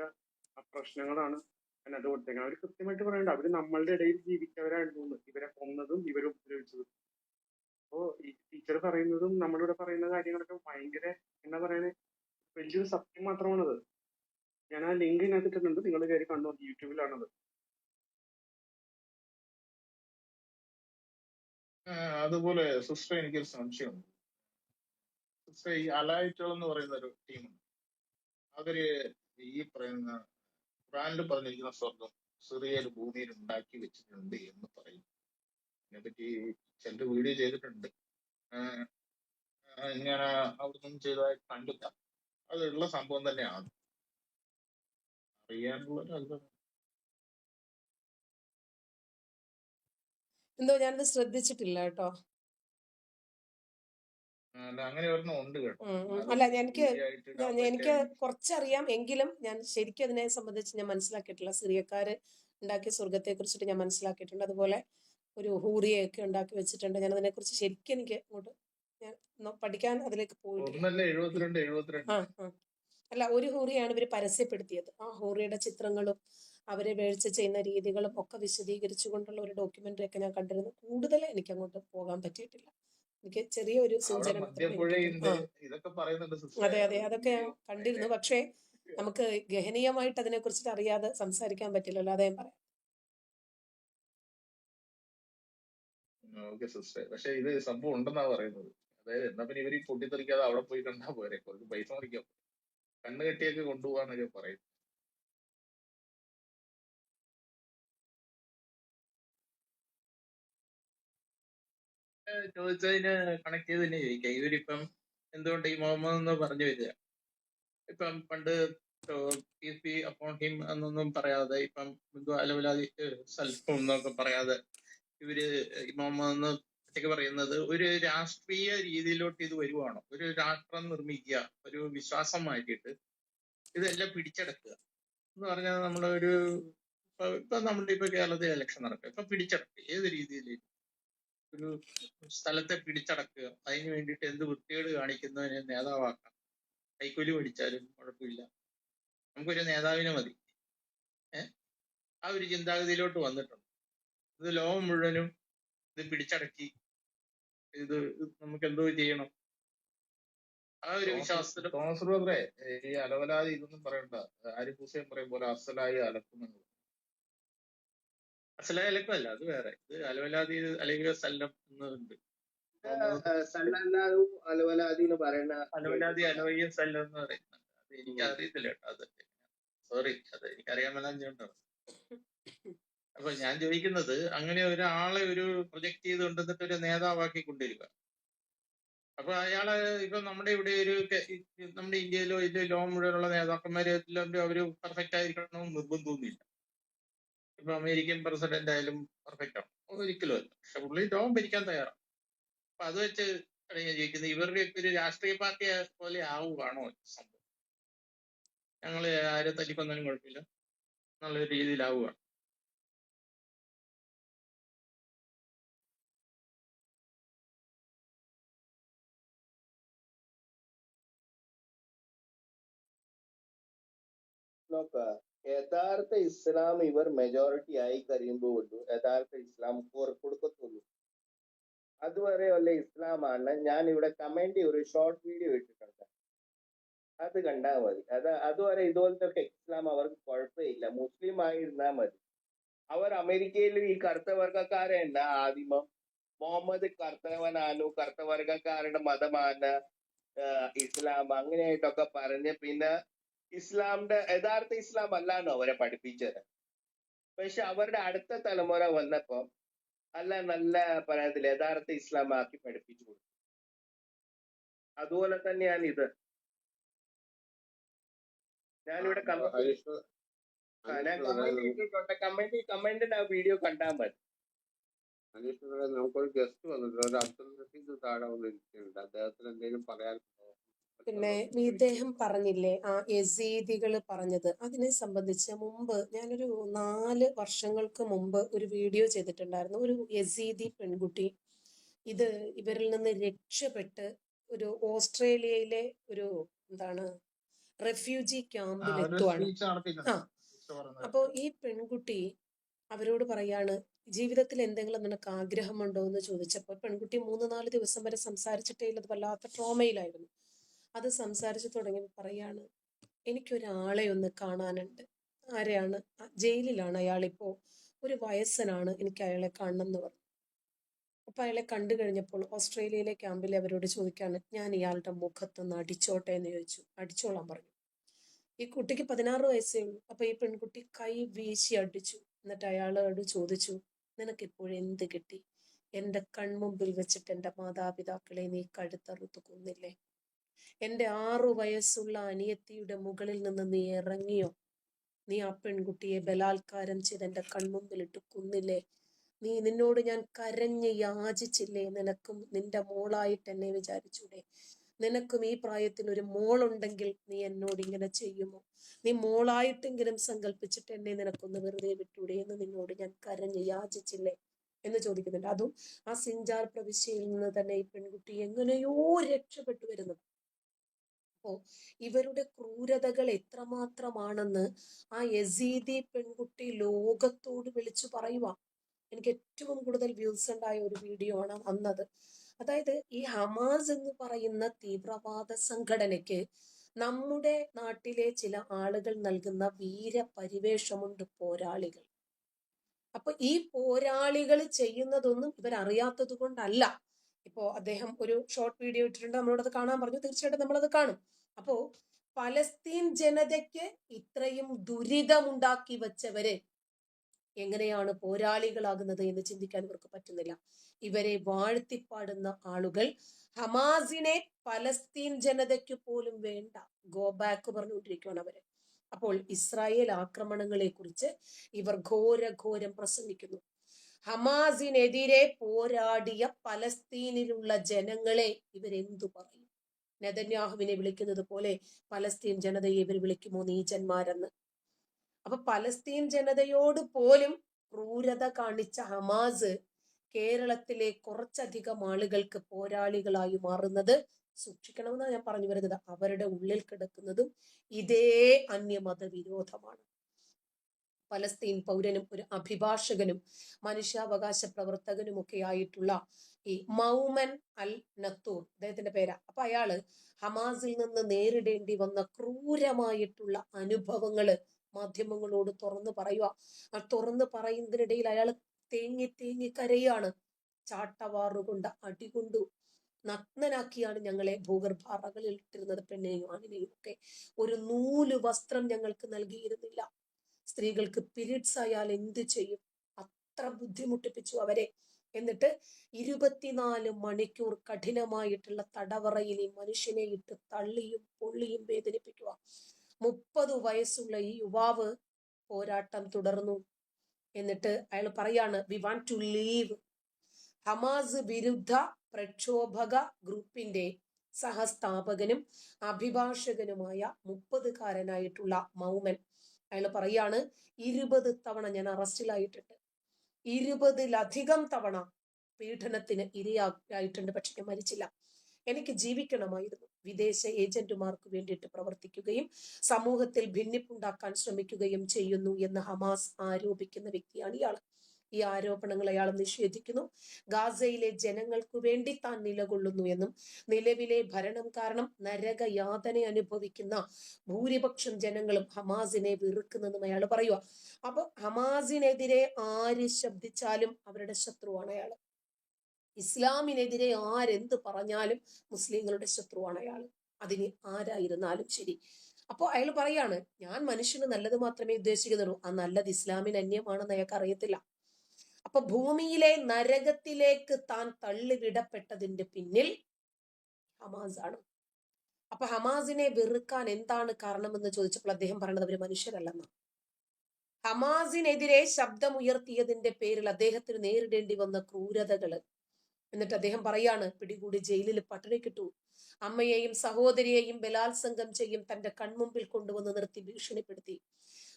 ആ പ്രശ്നങ്ങളാണ് അതിനകത്ത് കൊടുത്തേക്കുന്നത്. അവർ കൃത്യമായിട്ട് പറയണ്ട, അവര് നമ്മളുടെ ഇടയിൽ ജീവിച്ചവരായിരുന്നു ഇവരെ കൊന്നതും ഇവരെ ഉപദ്രവിച്ചതും. അപ്പോ ഈ ടീച്ചർ പറയുന്നതും നമ്മളിവിടെ പറയുന്ന കാര്യങ്ങളൊക്കെ ഭയങ്കര എന്താ പറയണേ, വലിയൊരു സത്യം മാത്രമാണത്. ഞാൻ ആ ലിങ്ക് ഇതിനകത്ത് ഇട്ടിട്ടുണ്ട്, നിങ്ങൾ കയറി കണ്ടു നോക്കി. യൂട്യൂബിലാണത്. അതുപോലെ സിസ്റ്റർ, എനിക്കൊരു സംശയമുണ്ട്. സിസ്റ്റർ, ഈ അലായിറ്റുകൾ എന്ന് പറയുന്ന ഒരു ടീമുണ്ട്. അവര് ഈ പറയുന്ന ഖുറാനിൽ പറഞ്ഞിരിക്കുന്ന സ്വർഗം സിറിയയിൽ ഭൂമിയിൽ ഉണ്ടാക്കി വെച്ചിട്ടുണ്ട് എന്ന് പറയും. അതിനെപ്പറ്റി ചിലർ വീഡിയോ ചെയ്തിട്ടുണ്ട്. ഞാൻ അവിടുന്ന് ചെയ്തതായി കണ്ടില്ല. അതുള്ള സംഭവം തന്നെയാണ് അറിയാനുള്ള ഒരു അത്ഭുതം. എന്തോ ഞാനത് ശ്രദ്ധിച്ചിട്ടില്ല കേട്ടോ. അല്ല അങ്ങനെ ഒരെണ്ണം ഉണ്ട് കേട്ടോ. അത് അല്ല എനിക്ക് ശരിയായിട്ട് ഇടാൻ എനിക്ക് പറ്റിയ കുറച്ചറിയാം, എങ്കിലും ഞാൻ ശരിക്കും അതിനെ സംബന്ധിച്ച് ഞാൻ മനസ്സിലാക്കിയിട്ടില്ല. സിറിയക്കാര് ഉണ്ടാക്കിയ സ്വർഗത്തെ കുറിച്ചിട്ട് ഞാൻ മനസ്സിലാക്കിയിട്ടുണ്ട്. അതുപോലെ ഒരു ഹൂറിയൊക്കെ ഉണ്ടാക്കി വെച്ചിട്ടുണ്ട്. ഞാൻ അതിനെക്കുറിച്ച് ശരിക്കും എനിക്ക് അങ്ങോട്ട് ഞാൻ പഠിക്കാൻ അതിലേക്ക് പോയിട്ടില്ല. ഒന്നല്ല 72 ആ ആ അല്ല, ഒരു ഹൂറിയാണ് ഇവർ പരസ്യപ്പെടുത്തിയത്. ആ ഹൂറിയുടെ ചിത്രങ്ങളും അവരെ വീഴ്ച ചെയ്യുന്ന രീതികളും ഒക്കെ വിശദീകരിച്ചുകൊണ്ടുള്ള ഒരു ഡോക്യുമെന്ററി ഒക്കെ ഞാൻ കണ്ടിരുന്നു. കൂടുതൽ എനിക്ക് അങ്ങോട്ട് പോകാൻ പറ്റിയിട്ടില്ല. എനിക്ക് ചെറിയൊരു അവിടെ സൂചന മാത്രമേ എനിക്ക് മദ്യപ്പുഴയുണ്ട്, കിട്ടും. ഇതൊക്കെ പറയുന്നുണ്ട് അതെ സിസ്റ്ററെ. അതെ, അതൊക്കെ ഞാൻ കണ്ടിരുന്നു. പക്ഷേ നമുക്ക് ഗഹനീയമായിട്ട് അതിനെ കുറിച്ചിട്ട് അറിയാതെ സംസാരിക്കാൻ പറ്റില്ലല്ലോ, അതേ പറയാം. ഓക്കെ സിസ്റ്ററെ, പക്ഷെ ഇത് സംഭവം ഉണ്ടെന്നാ പറയുന്നത്. അതായത് എന്നാ പിന്നെ ഇവര് പൊട്ടിത്തെറിക്കാതെ അവിടെ പോയി കണ്ടാ പോരെ, കുറച്ച് പൈസ മറിക്കാം, കണ്ണ് കെട്ടിയൊക്കെ കൊണ്ടുപോകാന്നൊക്കെ പറയും. ചോദിച്ചതിന് കണക്ട് ചെയ്ത് തന്നെ ചോദിക്കാം. ഇവരിപ്പം എന്തുകൊണ്ട് ഈ മുഹമ്മദ് എന്ന് പറഞ്ഞു വരിക? ഇപ്പം പണ്ട് പീസ് ബി അപ്പോൺ ഹിം എന്നൊന്നും പറയാതെ, ഇപ്പം അലവലാതി സൽഫും എന്നൊക്കെ പറയാതെ ഇവര് ഈ മുഹമ്മദ് എന്ന് ഒറ്റയ്ക്ക് പറയുന്നത് ഒരു രാഷ്ട്രീയ രീതിയിലോട്ട് ഇത് വരുവാണോ? ഒരു രാഷ്ട്രം നിർമ്മിക്കുക, ഒരു വിശ്വാസം മാറ്റിയിട്ട് ഇതെല്ലാം പിടിച്ചെടുക്കുക എന്ന് പറഞ്ഞാൽ നമ്മുടെ ഒരു ഇപ്പൊ നമ്മുടെ ഇപ്പൊ കേരളത്തിൽ ഇലക്ഷൻ നടക്കുക, ഇപ്പൊ പിടിച്ചടക്കുക ഏത് രീതിയിൽ ഒരു സ്ഥലത്തെ പിടിച്ചടക്കുക, അതിന് വേണ്ടിയിട്ട് എന്ത് വൃത്തികേട് കാണിക്കുന്നതിനെ നേതാവാക്കാം, കൈക്കൂലി മേടിച്ചാലും കുഴപ്പമില്ല, നമുക്കൊരു നേതാവിനെ മതി. ആ ഒരു ചിന്താഗതിയിലോട്ട് വന്നിട്ടുണ്ട്. ഇത് ലോകം മുഴുവനും ഇത് പിടിച്ചടക്കി ഇത് നമുക്ക് എന്തോ ചെയ്യണം, ആ ഒരു വിശ്വാസത്തിൽ. തോമസ് ബ്രദറെ, ഈ അലവലാതി ഇതൊന്നും പറയണ്ട. ആരിഫ് ഹുസൈൻ പറയും പോലെ അസലായി അലക്കുന്നത്. അസലായി അലക്കമല്ല, അത് വേറെ. ഇത് അലവലാതി അല്ലെങ്കിൽ സല്ലം എന്നുണ്ട്. സല്ലല്ലാഹു അലവലാദി എന്ന് പറയുന്ന അലവലാതി അലവയ്യ സല്ലം എന്ന് പറയുന്നത് അത് എനിക്ക് അറിയത്തില്ല കേട്ടോ. അത് സോറി, അത് എനിക്കറിയാൻ മേലാഞ്ഞോണ്ടാണ്. അപ്പൊ ഞാൻ ചോദിക്കുന്നത്, അങ്ങനെ ഒരാളെ ഒരു പ്രൊജക്ട് ചെയ്ത് കൊണ്ടുവന്നിട്ട് ഒരു നേതാവാക്കി കൊണ്ടുവരിക. അപ്പൊ അയാള് ഇപ്പൊ നമ്മുടെ ഇവിടെ നമ്മുടെ ഇന്ത്യയിലോ ഇല്ല ലോകം മുഴുവനുള്ള നേതാക്കന്മാരെ എല്ലാം അവര് പെർഫെക്റ്റ് ആയിരിക്കണമെന്ന് നിർബന്ധമൊന്നുമില്ല. ഇപ്പൊ അമേരിക്കൻ പ്രസിഡന്റ് ആയാലും പെർഫെക്റ്റ് ആണ്, ഒരിക്കലും അല്ല. പക്ഷെ പുള്ളി ലോകം ഭരിക്കാൻ തയ്യാറാണ്. അപ്പൊ അത് വെച്ച് ഞാൻ ചോദിക്കുന്നത്, ഇവരുടെ ഒരു രാഷ്ട്രീയ പാർട്ടി പോലെ ആവുകയാണോ സംഭവം? ഞങ്ങള് ആരെ തല്ലിക്കൊന്നാലും കുഴപ്പമില്ല എന്നുള്ള രീതിയിലാവുകയാണ്. നോക്ക, യഥാർത്ഥ ഇസ്ലാം ഇവർ മെജോറിറ്റി ആയി കഴിയുമ്പോഴുള്ളൂ യഥാർത്ഥ ഇസ്ലാം കൊടുക്കത്തുള്ളൂ. അതുവരെ ഉള്ള ഇസ്ലാമാണ്. ഞാൻ ഇവിടെ കമന്റ് ഒരു ഷോർട്ട് വീഡിയോ ഇട്ടിട്ടുണ്ട്, അത് കണ്ടാൽ മതി. അതുവരെ ഇതുപോലത്തെ ഇസ്ലാം അവർക്ക് കുഴപ്പമില്ല, മുസ്ലിം ആയിരുന്നാ മതി. അവർ അമേരിക്കയിൽ ഈ കറുത്തവർഗക്കാരെ എന്താ ആദിമം മുഹമ്മദ് കറുത്തവനാണു, കറുത്തവർഗക്കാരുടെ മതമാണ് ഇസ്ലാം അങ്ങനെയായിട്ടൊക്കെ പറഞ്ഞ് പിന്നെ ഇസ്ലാമിന്റെ യഥാർത്ഥ ഇസ്ലാം അല്ലാന്നോ അവരെ പഠിപ്പിച്ചത്. പക്ഷെ അവരുടെ അടുത്ത തലമുറ വന്നപ്പോ അല്ല നല്ല പറയത്തില്ല യഥാർത്ഥ ഇസ്ലാം ആക്കി പഠിപ്പിച്ചു കൊടുത്തു. അതുപോലെ തന്നെയാണ് ഇത്. ഞാനിവിടെ കമന്റിന്റെ ആ വീഡിയോ കണ്ടാൽ മതി. നമുക്കൊരു ഗസ്റ്റ് വന്നിട്ടുണ്ട്, ഒരു അബ്ദുൽ റഷീദ് താഴെ വന്നിരിക്കുന്നുണ്ട്. അദ്ദേഹത്തിന് എന്തെങ്കിലും പറയാൻ? പിന്നെ ഇദ്ദേഹം പറഞ്ഞില്ലേ ആ യസീദികൾ പറഞ്ഞത്, അതിനെ സംബന്ധിച്ച് മുമ്പ് ഞാനൊരു 4 വർഷങ്ങൾക്ക് മുമ്പ് ഒരു വീഡിയോ ചെയ്തിട്ടുണ്ടായിരുന്നു. ഒരു യസീദി പെൺകുട്ടി ഇത് ഇവരിൽ നിന്ന് രക്ഷപ്പെട്ട് ഒരു ഓസ്ട്രേലിയയിലെ ഒരു എന്താണ് റെഫ്യൂജി ക്യാമ്പിൽ എത്തുവാണ്. അപ്പോ ഈ പെൺകുട്ടി അവരോട് പറയാണ്, ജീവിതത്തിൽ എന്തെങ്കിലും നിനക്ക് ആഗ്രഹമുണ്ടോ എന്ന് ചോദിച്ചപ്പോൾ പെൺകുട്ടി 3-4 ദിവസം വരെ സംസാരിച്ചിട്ടേ ഇല്ല. അത് വല്ലാത്ത ട്രോമയിലായിരുന്നു. അത് സംസാരിച്ചു തുടങ്ങിയപ്പോൾ പറയാണ്, എനിക്കൊരാളെ ഒന്ന് കാണാനുണ്ട്. ആരെയാണ്? ജയിലിലാണ് അയാളിപ്പോ, ഒരു വയസ്സനാണ്, എനിക്ക് അയാളെ കാണണം എന്ന് പറഞ്ഞു. അപ്പൊ അയാളെ കണ്ടു കഴിഞ്ഞപ്പോൾ ഓസ്ട്രേലിയയിലെ ക്യാമ്പിൽ അവരോട് ചോദിക്കാണ്, ഞാൻ ഇയാളുടെ മുഖത്തൊന്ന് അടിച്ചോട്ടെ എന്ന് ചോദിച്ചു. അടിച്ചോളാൻ പറഞ്ഞു. ഈ കുട്ടിക്ക് 16 വയസ്സേ ഉള്ളൂ. അപ്പൊ ഈ പെൺകുട്ടി കൈ വീശി അടിച്ചു. എന്നിട്ട് അയാളോട് ചോദിച്ചു, നിനക്കിപ്പോഴെന്ത് കിട്ടി? എന്റെ കൺമുമ്പിൽ വെച്ചിട്ട് എന്റെ മാതാപിതാക്കളെ നീ കഴുത്തറുത്ത് കൊന്നില്ലേ? എന്റെ 6 വയസ്സുള്ള അനിയത്തിയുടെ മുകളിൽ നിന്ന് നീ ഇറങ്ങിയോ? നീ ആ പെൺകുട്ടിയെ ബലാത്കാരം ചെയ്ത് എന്റെ കൺമുമ്പിലിട്ട് കൊന്നില്ലേ? നിന്നോട് ഞാൻ കരഞ്ഞ് യാചിച്ചില്ലേ? നിനക്കും നിന്റെ മോളായിട്ട് എന്നെ വിചാരിച്ചൂടെ? നിനക്കും ഈ പ്രായത്തിൽ ഒരു മോളുണ്ടെങ്കിൽ നീ എന്നോട് ഇങ്ങനെ ചെയ്യുമോ? നീ മോളായിട്ടെങ്കിലും സങ്കല്പിച്ചിട്ട് എന്നെ നിനക്കൊന്ന് വെറുതെ വിട്ടൂടെ എന്ന് നിന്നോട് ഞാൻ കരഞ്ഞ് യാചിച്ചില്ലേ എന്ന് ചോദിക്കുന്നുണ്ട്. അതും ആ സിഞ്ചാർ പ്രവിശ്യയിൽ നിന്ന് തന്നെ ഈ പെൺകുട്ടി എങ്ങനെയോ രക്ഷപ്പെട്ടു വരുന്നത്. അപ്പോ ഇവരുടെ ക്രൂരതകൾ എത്രമാത്രമാണെന്ന് ആ യസീദി പെൺകുട്ടി ലോകത്തോട് വിളിച്ചു പറയുക. എനിക്ക് ഏറ്റവും കൂടുതൽ വ്യൂസ് ഉണ്ടായ ഒരു വീഡിയോ ആണ് അന്നത്. അതായത് ഈ ഹമാസ് എന്ന് പറയുന്ന തീവ്രവാദ സംഘടനയ്ക്ക് നമ്മുടെ നാട്ടിലെ ചില ആളുകൾ നൽകുന്ന വീരപരിവേഷമുണ്ട്, പോരാളികൾ. അപ്പൊ ഈ പോരാളികൾ ചെയ്യുന്നതൊന്നും ഇവരറിയാത്തത് കൊണ്ടല്ല. ഇപ്പോ അദ്ദേഹം ഒരു ഷോർട്ട് വീഡിയോ ഇട്ടിട്ടുണ്ട്, നമ്മളോടത് കാണാൻ പറഞ്ഞു. തീർച്ചയായിട്ടും നമ്മളത് കാണും. അപ്പോ പലസ്തീൻ ജനതയ്ക്ക് ഇത്രയും ദുരിതമുണ്ടാക്കി വെച്ചവര് എങ്ങനെയാണ് പോരാളികളാകുന്നത് എന്ന് ചിന്തിക്കാൻ ഇവർക്ക് പറ്റുന്നില്ല. ഇവരെ വാഴ്ത്തിപ്പാടുന്ന ആളുകൾ ഹമാസിനെ പലസ്തീൻ ജനതയ്ക്ക് പോലും വേണ്ട, ഗോ ബാക്ക് പറഞ്ഞുകൊണ്ടിരിക്കുകയാണ് അവര്. അപ്പോൾ ഇസ്രായേൽ ആക്രമണങ്ങളെ കുറിച്ച് ഇവർ ഘോരം പ്രസംഗിക്കുന്നു. ഹമാസിനെതിരെ പോരാടിയ പലസ്തീനിലുള്ള ജനങ്ങളെ ഇവരെന്തു പറയും? നെതന്യാഹുവിനെ വിളിക്കുന്നത് പോലെ പലസ്തീൻ ജനതയെ ഇവർ വിളിക്കുമോ നീചന്മാരെന്ന്? അപ്പൊ പലസ്തീൻ ജനതയോട് പോലും ക്രൂരത കാണിച്ച ഹമാസ് കേരളത്തിലെ കുറച്ചധികം ആളുകൾക്ക് പോരാളികളായി മാറുന്നത് സൂക്ഷിക്കണമെന്നാണ് ഞാൻ പറഞ്ഞു വരുന്നത്. അവരുടെ ഉള്ളിൽ കിടക്കുന്നതും ഇതേ അന്യമത വിരോധമാണ്. പലസ്തീൻ പൗരനും ഒരു അഭിഭാഷകനും മനുഷ്യാവകാശ പ്രവർത്തകനും ഒക്കെ ആയിട്ടുള്ള ഈ മൗമൻ അൽ നത്തൂർ, അദ്ദേഹത്തിന്റെ പേരാ. അപ്പൊ അയാള് ഹമാസിൽ നിന്ന് നേരിടേണ്ടി വന്ന ക്രൂരമായിട്ടുള്ള അനുഭവങ്ങള് മാധ്യമങ്ങളോട് തുറന്നു പറയുക. ആ തുറന്നു പറയുന്നതിനിടയിൽ അയാൾ തേങ്ങി കരയാണ്. ചാട്ടവാറുകൊണ്ട് അടികൊണ്ടു നഗ്നനാക്കിയാണ് ഞങ്ങളെ ഭൂഗർഭ അറകളിൽ ഇട്ടിരുന്നത്, പെണ്ണിനെയും ആണിനെയും ഒക്കെ. ഒരു നൂല് വസ്ത്രം ഞങ്ങൾക്ക് നൽകിയിരുന്നില്ല. സ്ത്രീകൾക്ക് പീരീഡ്സ് ആയാൽ എന്ത് ചെയ്യും? അത്ര ബുദ്ധിമുട്ടിപ്പിച്ചു അവരെ. എന്നിട്ട് 24 മണിക്കൂർ കഠിനമായിട്ടുള്ള തടവറയിൽ ഈ മനുഷ്യനെ ഇട്ട് തള്ളിയും പൊള്ളിയും വേദനിപ്പിക്കുക. 30 വയസ്സുള്ള ഈ യുവാവ് പോരാട്ടം തുടർന്നു. എന്നിട്ട് അയാൾ പറയാണ്, we want to leave. Hamas വിരുദ്ധ പ്രക്ഷോഭക ഗ്രൂപ്പിന്റെ സഹസ്ഥാപകനും അഭിഭാഷകനുമായ 30-കാരനായിട്ടുള്ള മൗമൻ അയാൾ പറയാണ്, 20 തവണ ഞാൻ അറസ്റ്റിലായിട്ടുണ്ട്, 20-ലധികം തവണ പീഡനത്തിന് ഇരയായിട്ടുണ്ട്, പക്ഷെ ഞാൻ മരിച്ചില്ല. എനിക്ക് ജീവിക്കണമായിരുന്നു. വിദേശ ഏജന്റുമാർക്ക് വേണ്ടിയിട്ട് പ്രവർത്തിക്കുകയും സമൂഹത്തിൽ ഭിന്നിപ്പുണ്ടാക്കാൻ ശ്രമിക്കുകയും ചെയ്യുന്നു എന്ന് ഹമാസ് ആരോപിക്കുന്ന വ്യക്തിയാണ് ഇയാൾ. ഈ ആരോപണങ്ങൾ അയാൾ നിഷേധിക്കുന്നു. ഗാസയിലെ ജനങ്ങൾക്ക് വേണ്ടി താൻ നിലകൊള്ളുന്നു എന്നും നിലവിലെ ഭരണം കാരണം നരകയാതന അനുഭവിക്കുന്ന ഭൂരിപക്ഷം ജനങ്ങളും ഹമാസിനെ വെറുക്കുന്നെന്നും അയാൾ പറയുക. അപ്പൊ ഹമാസിനെതിരെ ആര് ശബ്ദിച്ചാലും അവരുടെ ശത്രുവാണ് അയാൾ. ഇസ്ലാമിനെതിരെ ആരെന്ത് പറഞ്ഞാലും മുസ്ലിങ്ങളുടെ ശത്രുവാണ് അയാൾ, അതിന് ആരായിരുന്നാലും ശരി. അപ്പോൾ അയാൾ പറയാണ്, ഞാൻ മനുഷ്യന് നല്ലത് മാത്രമേ ഉദ്ദേശിക്കുന്നുള്ളൂ, ആ നല്ലത് ഇസ്ലാമിന് അന്യമാണെന്ന് അയാൾക്ക് അറിയത്തില്ല. അപ്പൊ ഭൂമിയിലെ നരകത്തിലേക്ക് താൻ തള്ളിവിടപ്പെട്ടതിന്റെ പിന്നിൽ ഹമാസ് ആണ്. അപ്പൊ ഹമാസിനെ വെറുക്കാൻ എന്താണ് കാരണമെന്ന് ചോദിച്ചപ്പോൾ അദ്ദേഹം പറയുന്നത് അവര് മനുഷ്യരല്ലെന്നാണ്. ഹമാസിനെതിരെ ശബ്ദമുയർത്തിയതിന്റെ പേരിൽ അദ്ദേഹത്തിന് നേരിടേണ്ടി വന്ന ക്രൂരതകള്. എന്നിട്ട് അദ്ദേഹം പറയാണ്, പിടികൂടി ജയിലിൽ പട്ടിണി കിട്ടു, അമ്മയെയും സഹോദരിയെയും ബലാത്സംഗം ചെയ്യും തന്റെ കൺമുമ്പിൽ കൊണ്ടുവന്ന് നിർത്തി ഭീഷണിപ്പെടുത്തി.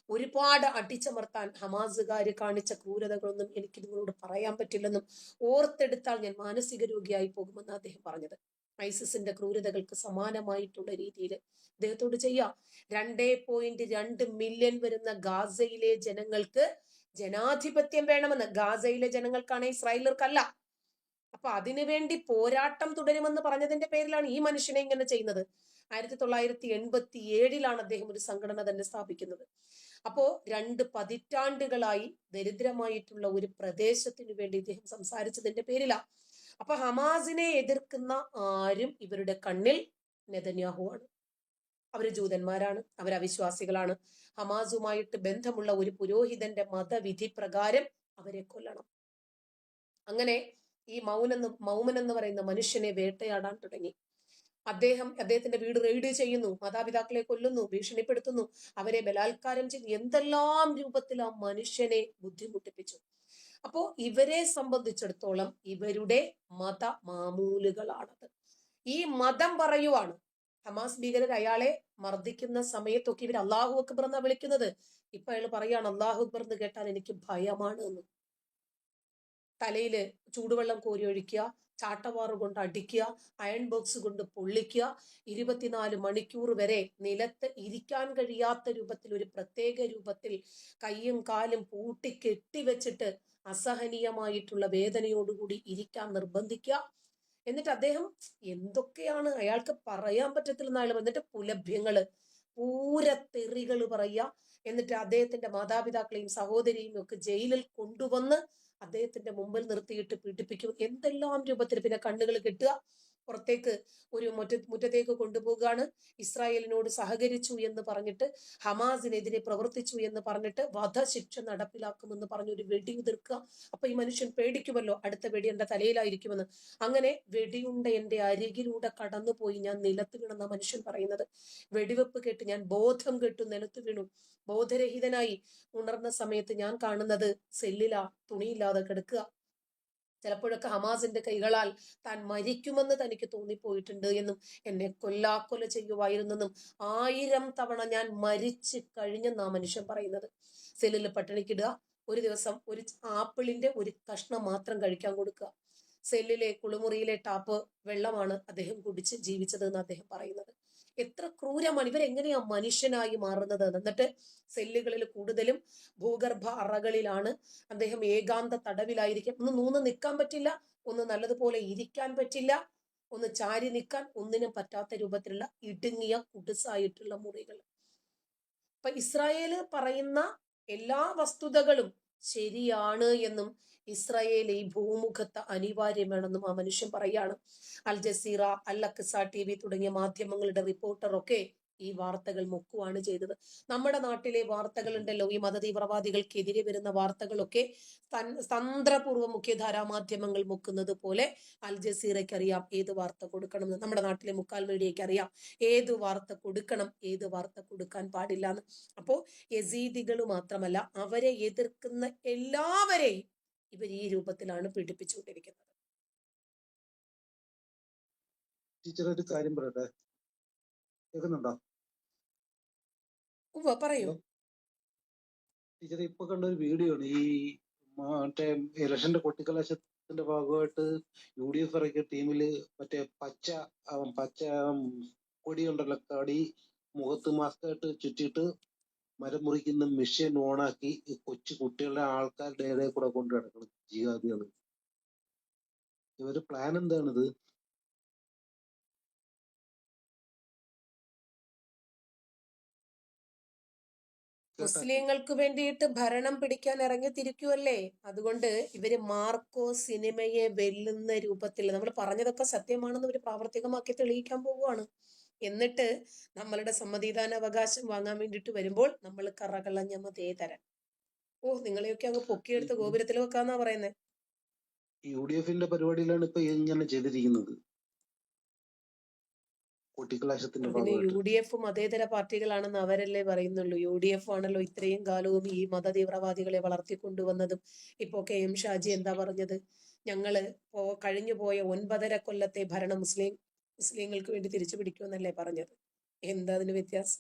ഒരുപാട് അടിച്ചമർത്താൻ ഹമാസുകാര് കാണിച്ച ക്രൂരതകളൊന്നും എനിക്ക് നിങ്ങളോട് പറയാൻ പറ്റില്ലെന്നും ഓർത്തെടുത്താൽ ഞാൻ മാനസിക രോഗിയായി പോകുമെന്ന് അദ്ദേഹം പറഞ്ഞത്. ഐസിസിന്റെ ക്രൂരതകൾക്ക് സമാനമായിട്ടുള്ള രീതിയിൽ അദ്ദേഹത്തോട് ചെയ്യാം. 2.2 മില്യൺ വരുന്ന ഗാസയിലെ ജനങ്ങൾക്ക് ജനാധിപത്യം വേണമെന്ന്. ഗാസയിലെ ജനങ്ങൾക്കാണ്, ഇസ്രായേലർക്കല്ല. അപ്പൊ അതിനുവേണ്ടി പോരാട്ടം തുടരുമെന്ന് പറഞ്ഞതിന്റെ പേരിലാണ് ഈ മനുഷ്യനെ ഇങ്ങനെ ചെയ്യുന്നത്. 1987 അദ്ദേഹം ഒരു സംഘടന തന്നെ സ്ഥാപിക്കുന്നത്. അപ്പോ 2 പതിറ്റാണ്ടുകളായി ദരിദ്രമായിട്ടുള്ള ഒരു പ്രദേശത്തിനു വേണ്ടി ഇദ്ദേഹം സംസാരിച്ചതിന്റെ പേരിലാ. അപ്പൊ ഹമാസിനെ എതിർക്കുന്ന ആരും ഇവരുടെ കണ്ണിൽ നെതന്യാഹുവാണ്. അവര് ജൂതന്മാരാണ്, അവരവിശ്വാസികളാണ്. ഹമാസുമായിട്ട് ബന്ധമുള്ള ഒരു പുരോഹിതന്റെ മതവിധി പ്രകാരം അവരെ കൊല്ലണം. അങ്ങനെ ഈ മൗമൻ എന്ന് പറയുന്ന മനുഷ്യനെ വേട്ടയാടാൻ തുടങ്ങി. അദ്ദേഹത്തിന്റെ വീട് റെയ്ഡ് ചെയ്യുന്നു, മാതാപിതാക്കളെ കൊല്ലുന്നു, ഭീഷണിപ്പെടുത്തുന്നു, അവരെ ബലാത്കാരം ചെയ്യുന്നു, എന്തെല്ലാം രൂപത്തിൽ ആ മനുഷ്യനെ ബുദ്ധിമുട്ടിപ്പിച്ചു. അപ്പോ ഇവരെ സംബന്ധിച്ചിടത്തോളം ഇവരുടെ മത മാമൂലുകളാണത്. ഈ മതം പറയുവാണ്. ഹമാസ് ഭീകരർ അയാളെ മർദ്ദിക്കുന്ന സമയത്തൊക്കെ ഇവർ അള്ളാഹു അക്ബർ എന്നാ വിളിക്കുന്നത്. ഇപ്പൊ അയാൾ പറയാണ് അള്ളാഹു അക്ബർ എന്ന് കേട്ടാൽ എനിക്ക് ഭയമാണ് എന്ന്. തലയില് ചൂടുവെള്ളം കോരി ഒഴിക്കുക, ചാട്ടവാറ് കൊണ്ട് അടിക്കുക, അയൺ ബോക്സ് കൊണ്ട് പൊള്ളിക്കുക, 24 മണിക്കൂർ വരെ നിലത്ത് ഇരിക്കാൻ കഴിയാത്ത രൂപത്തിൽ ഒരു പ്രത്യേക രൂപത്തിൽ കൈയും കാലും പൂട്ടി കെട്ടിവെച്ചിട്ട് അസഹനീയമായിട്ടുള്ള വേദനയോടുകൂടി ഇരിക്കാൻ നിർബന്ധിക്കുക. എന്നിട്ട് അദ്ദേഹം എന്തൊക്കെയാണ് അയാൾക്ക് പറയാൻ പറ്റത്തില്ലെന്ന് അയാൾ വന്നിട്ട് പുലഭ്യങ്ങള് പൂരത്തെറികള് പറയുക. എന്നിട്ട് അദ്ദേഹത്തിന്റെ മാതാപിതാക്കളെയും സഹോദരിയും ഒക്കെ ജയിലിൽ കൊണ്ടുവന്ന് അദ്ദേഹത്തിന്റെ മുമ്പിൽ നിർത്തിയിട്ട് പീഡിപ്പിക്കും. എന്തെല്ലാം രൂപത്തിൽ. പിന്നെ കണ്ണുകൾ കെട്ടുക, പുറത്തേക്ക് ഒരു മുറ്റത്തേക്ക് കൊണ്ടുപോവുകയാണ്. ഇസ്രായേലിനോട് സഹകരിച്ചു എന്ന് പറഞ്ഞിട്ട്, ഹമാസിനെതിരെ പ്രവർത്തിച്ചു എന്ന് പറഞ്ഞിട്ട് വധശിക്ഷ നടപ്പിലാക്കുമെന്ന് പറഞ്ഞ് ഒരു വെടിയുതിർക്കുക. അപ്പൊ ഈ മനുഷ്യൻ പേടിക്കുമല്ലോ, അടുത്ത വെടി എന്റെ തലയിലായിരിക്കുമെന്ന്. അങ്ങനെ വെടിയുണ്ട എന്റെ അരികിലൂടെ കടന്നുപോയി ഞാൻ നിലത്ത് വീണെന്ന മനുഷ്യൻ പറയുന്നത്. വെടിവെപ്പ് കേട്ട് ഞാൻ ബോധം കെട്ടു നിലത്ത് വീണു. ബോധരഹിതനായി ഉണർന്ന സമയത്ത് ഞാൻ കാണുന്നത് സെല്ലിലാ, തുണിയില്ലാതെ കിടക്കുക. ചിലപ്പോഴൊക്കെ ഹമാസിന്റെ കൈകളാൽ താൻ മരിക്കുമെന്ന് തനിക്ക് തോന്നിപ്പോയിട്ടുണ്ട് എന്നും എന്നെ കൊല്ലാക്കൊല ചെയ്യുമായിരുന്നെന്നും 1000 തവണ ഞാൻ മരിച്ചു കഴിഞ്ഞെന്നാ മനുഷ്യൻ പറയുന്നത്. സെല്ലിൽ പട്ടിണിക്കിടുക, ഒരു ദിവസം ഒരു ആപ്പിളിന്റെ ഒരു കഷ്ണം മാത്രം കഴിക്കാൻ കൊടുക്കുക. സെല്ലിലെ കുളിമുറിയിലെ ടാപ്പ് വെള്ളമാണ് അദ്ദേഹം കുടിച്ച് ജീവിച്ചത് എന്ന് അദ്ദേഹം പറയുന്നത്. എത്ര ക്രൂരമാണ്. ഇവരെങ്ങനെയാ മനുഷ്യനായി മാറുന്നത്? എന്നിട്ട് സെല്ലുകളിൽ കൂടുതലും ഭൂഗർഭ അറകളിലാണ്. അദ്ദേഹം ഏകാന്ത തടവിലായിരിക്കും. ഒന്ന് നൂന്ന് നിൽക്കാൻ പറ്റില്ല, ഒന്ന് നല്ലതുപോലെ ഇരിക്കാൻ പറ്റില്ല, ഒന്ന് ചാരി നിൽക്കാൻ ഒന്നിനും പറ്റാത്ത രൂപത്തിലുള്ള ഇടുങ്ങിയ കുടുസായിട്ടുള്ള മുറികൾ. അപ്പൊ ഇസ്രായേല് പറയുന്ന എല്ലാ വസ്തുതകളും ശരിയാണ് എന്നും ഇസ്രായേൽ ഈ ഭൂമുഖത്ത് അനിവാര്യമാണെന്നും ആ മനുഷ്യൻ പറയാണ്. അൽ ജസീറ, അൽ അക്സ TV തുടങ്ങിയ മാധ്യമങ്ങളുടെ റിപ്പോർട്ടറൊക്കെ ഈ വാർത്തകൾ മുക്കുവാണ് ചെയ്തത്. നമ്മുടെ നാട്ടിലെ വാർത്തകൾ ഉണ്ടല്ലോ, ഈ മതതീവ്രവാദികൾക്കെതിരെ വരുന്ന വാർത്തകളൊക്കെ തന്ത്രപൂർവ്വം മുഖ്യധാരാ മാധ്യമങ്ങൾ മുക്കുന്നത് പോലെ അൽ ജസീറയ്ക്ക് അറിയാം ഏത് വാർത്ത കൊടുക്കണം എന്ന്. നമ്മുടെ നാട്ടിലെ മുക്കാൽ മീഡിയയ്ക്ക് അറിയാം ഏത് വാർത്ത കൊടുക്കണം, ഏത് വാർത്ത കൊടുക്കാൻ പാടില്ല എന്ന്. അപ്പോ യസീദികൾ മാത്രമല്ല, അവരെ എതിർക്കുന്ന എല്ലാവരെയും ഇവർ ഈ രൂപത്തിലാണ് പീഡിപ്പിച്ചുകൊണ്ടിരിക്കുന്നത്. ടീച്ചർ ഒരു കാര്യം പറയട്ടെ, കേൾക്കുന്നുണ്ടോ? പറയൂ. ടീച്ചർ ഇപ്പൊ കണ്ട ഒരു വീഡിയോ ആണ്, ഈ മറ്റേ ഇലക്ഷന്റെ കൊട്ടിക്കലാശത്തിന്റെ ഭാഗമായിട്ട് UDF ഇറക്കിയ ടീമില് മറ്റേ പച്ച കൊടി ഉണ്ടല്ലോ, കടി മുഖത്ത് മാസ്കായിട്ട് ചുറ്റിയിട്ട് മരം മുറിക്കുന്ന മെഷീൻ ഓണാക്കി കൊച്ചു കുട്ടികളുടെ ആൾക്കാരുടെ ഇടയിൽ കൂടെ കൊണ്ടു നടക്കണം ജിഹാദികള്. ഇവര് പ്ലാൻ എന്താണിത്? മുസ്ലിങ്ങൾക്ക് വേണ്ടിയിട്ട് ഭരണം പിടിക്കാൻ ഇറങ്ങിത്തിരിക്കുവല്ലേ. അതുകൊണ്ട് ഇവര് മാർക്കോ സിനിമയെ വെല്ലുന്ന രൂപത്തിൽ നമ്മൾ പറഞ്ഞതൊക്കെ സത്യമാണെന്ന് ഇവര് പ്രാവർത്തികമാക്കി തെളിയിക്കാൻ പോവുകയാണ്. എന്നിട്ട് നമ്മളുടെ സമ്മതിദാന അവകാശം വാങ്ങാൻ വേണ്ടിയിട്ട് വരുമ്പോൾ നമ്മൾ കറകളഞ്ഞ മതേതരൻ. നിങ്ങളെയൊക്കെ അങ്ങ് പൊക്കിയെടുത്ത് ഗോപുരത്തിൽ വെക്കാന്നാ പറയുന്നത്. UDFന്റെ പരിപാടിയിലാണ് ഇപ്പൊ ഇങ്ങനെ ചെയ്തിരിക്കുന്നത്, കൊട്ടിക്കലാശത്തിന്റെ അതിന് ഭാഗമായിട്ട്. UDF മതേതര പാർട്ടികളാണെന്ന് അവരല്ലേ പറയുന്നുള്ളൂ. UDF ആണല്ലോ ഇത്രയും കാലവും ഈ മതതീവ്രവാദികളെ വളർത്തിക്കൊണ്ടുവന്നതും. ഇപ്പൊ KM ഷാജി എന്താ പറഞ്ഞത്? ഞങ്ങള് കഴിഞ്ഞു പോയ 9.5 കൊല്ലത്തെ ഭരണം മുസ്ലിങ്ങൾക്ക് വേണ്ടി തിരിച്ചു പിടിക്കുമെന്നല്ലേ പറഞ്ഞത്. എന്താ അതിന് വ്യത്യാസം?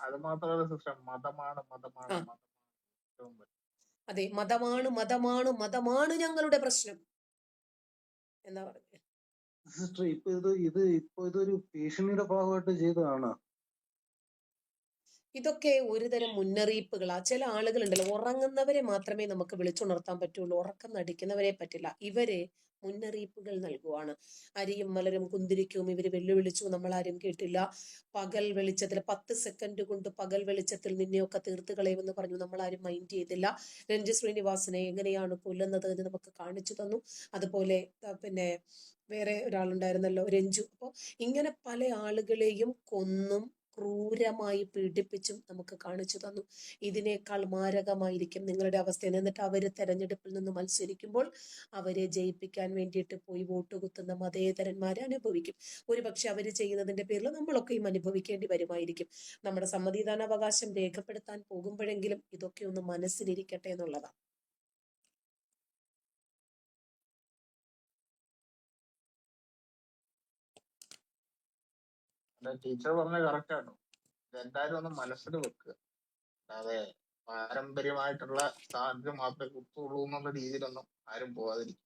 അത് മാത്രമല്ല സിസ്റ്റർ, മതമാണ് മതമാണ് മതമാണ്. അതെ, മതമാണ് മതമാണ് മതമാണ് ഞങ്ങളുടെ പ്രശ്നം എന്നാ പറഞ്ഞത്. സിസ്റ്റർ ഇപ്പൊ ഇതൊരു ഭീഷണിയുടെ ഭാഗമായിട്ട് ചെയ്തതാണോ? ഇതൊക്കെ ഒരുതരം മുന്നറിയിപ്പുകളാ. ചില ആളുകളുണ്ടല്ലോ, ഉറങ്ങുന്നവരെ മാത്രമേ നമുക്ക് വിളിച്ചുണർത്താൻ പറ്റുള്ളൂ, ഉറക്കം നടിക്കുന്നവരെ പറ്റില്ല. ഇവര് മുന്നറിയിപ്പുകൾ നൽകുവാണ്. അരിയും മലരും കുന്തിരിക്കവും ഇവര് വെല്ലുവിളിച്ചു, നമ്മൾ ആരും കേട്ടില്ല. പകൽ വെളിച്ചത്തിൽ 10 സെക്കൻഡ് കൊണ്ട് പകൽ വെളിച്ചത്തിൽ നിന്നെയൊക്കെ തീർത്ത് കളയുമെന്ന് പറഞ്ഞു, നമ്മൾ ആരും മൈൻഡ് ചെയ്തില്ല. രഞ്ജു ശ്രീനിവാസനെ എങ്ങനെയാണ് കൊല്ലുന്നത് എന്ന് നമുക്ക് കാണിച്ചു തന്നു. അതുപോലെ പിന്നെ വേറെ ഒരാളുണ്ടായിരുന്നല്ലോ, രഞ്ജു. അപ്പോൾ ഇങ്ങനെ പല ആളുകളെയും കൊന്നും ക്രൂരമായി പീഡിപ്പിച്ചും നമുക്ക് കാണിച്ചു തന്നു. ഇതിനേക്കാൾ മാരകമായിരിക്കും നിങ്ങളുടെ അവസ്ഥ. എന്നിട്ട് അവര് തെരഞ്ഞെടുപ്പിൽ നിന്ന് മത്സരിക്കുമ്പോൾ അവരെ ജയിപ്പിക്കാൻ വേണ്ടിയിട്ട് പോയി വോട്ട് കുത്തുന്ന മതേതരന്മാരെ അനുഭവിക്കും. ഒരുപക്ഷെ അവര് ചെയ്യുന്നതിന്റെ പേരിൽ നമ്മളൊക്കെയും അനുഭവിക്കേണ്ടി വരുമായിരിക്കും. നമ്മുടെ സമ്മതിദാനാവകാശം രേഖപ്പെടുത്താൻ പോകുമ്പോഴെങ്കിലും ഇതൊക്കെ ഒന്ന് മനസ്സിലിരിക്കട്ടെ എന്നുള്ളതാണ്. ടീച്ചർ പറഞ്ഞ കറക്റ്റ് ആണ്. ഇതെന്തായാലും ഒന്ന് മനസ്സിൽ വെക്കുക. അല്ലാതെ പാരമ്പര്യമായിട്ടുള്ള സ്ഥാനത്ത് മാത്രമേ കുത്തുള്ളൂ എന്നുള്ള രീതിയിലൊന്നും ആരും പോവാതിരിക്കുക.